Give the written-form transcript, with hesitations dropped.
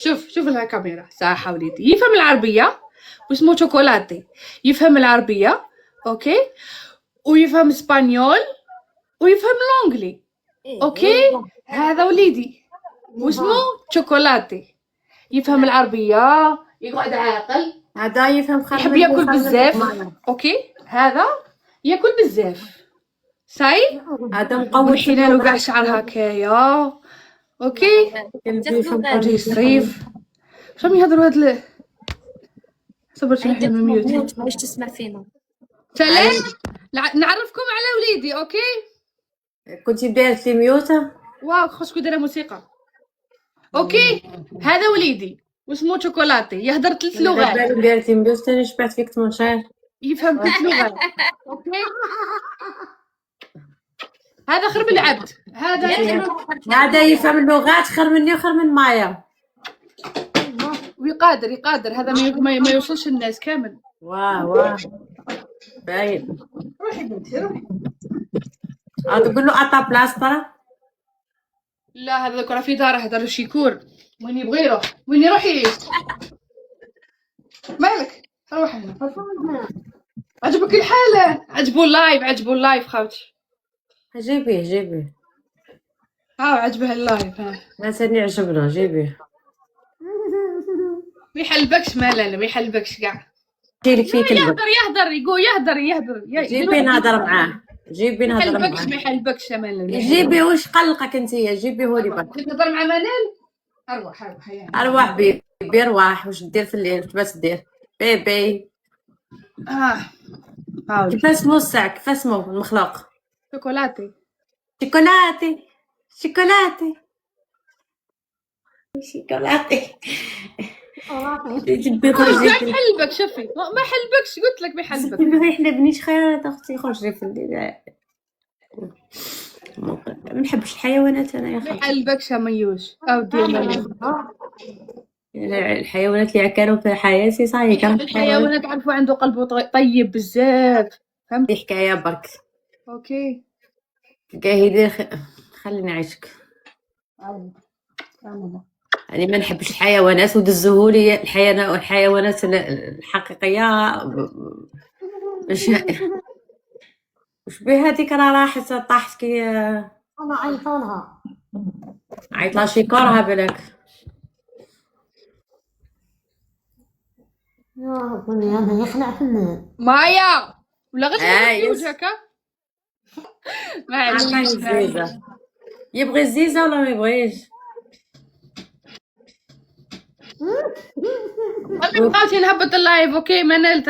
شوف الكاميرا. صح وليدي، يفهم العربية واسمه شوكولاتي. يفهم العربية اوكي، ويفهم اسبانيول، ويفهم لونجلي اوكي. هذا وليدي واسمه شوكولاتي، يفهم العربية، يقعد عاقل، هذا يفهم يحب ياكل بزاف اوكي. هذا ياكل بزاف صاي. هذا مقوي ونحينا له كاع شعر هكايا اوكي. وجهي الصيف شنو يهضروا هاد صبرت نحن من ميوت. واش تسمع فينا؟ سلام. نعرفكم على وليدي اوكي. كنتي دايرت لي ميوته. واو خصكم ديروا موسيقى اوكي. هذا وليدي واسمه شوكولاتي، يهضر 3 لغات، دايرت لي ميوت ثاني شبعت فيك 18. يفهم 3 لغات اوكي. هذا خرب العبد. هذا يفهم اللغات خير مني وخير من مايا. ويقادر هذا ما يوصلش الناس كامل. واه باين. روحي بنتي روحي. تقول له اطا بلاص ترى. لا هذا راه في داره، هذا شيكور وين يبغي يروح. وين يروح يعيش. مالك روح هنا. عجبك الحالة؟ عجبو اللايف خاوتي. جيبيه عجبه اللايف. ما ثاني عجبنا جيبيه. ما يحلبكش لا ما يحلبكش كاع. جيلك فيك يهضر يقول يهضر. جيبي نهضر معاه. ما يحلبكش مالا. جيبي واش قلقك انتيا. جيبي هو اللي بغيت نهضر مع منال. ارواح بيبي ارواح. واش دير في الليل واش دير بيبي. كيف اسمو الساعة؟ كيف اسمو المخلوق؟ شوكولاتي. حلبك شوفي ما حلبكش قلت لك ما حلبك. احنا بنيش خيرات اختي. خرجي في الليل. ما نحبش الحيوانات انا يا خالتي. ما حلبكش ميوش او ديال الحيوانات اللي كانوا في حياتي صاي. كان الحيوانات عرفوا عنده قلبه طيب بزاف. فهمتي حكايه برك اوكي. كاهي خليني نعيشك. يعني ما نحبش الحيوانات ودزهولي الحيوانات الحقيقيه. وش بيه هذيك راه راحت طاحت كي انا عيطولها. عيطلها شي كرهه بالك. يا ربي هذا يخلع فنان. مايا ولا غير وجهك. ما الزيزه يبغي الزيزه ولا ما يبغيش. بقاوتي نهبط اللايف اوكي. منال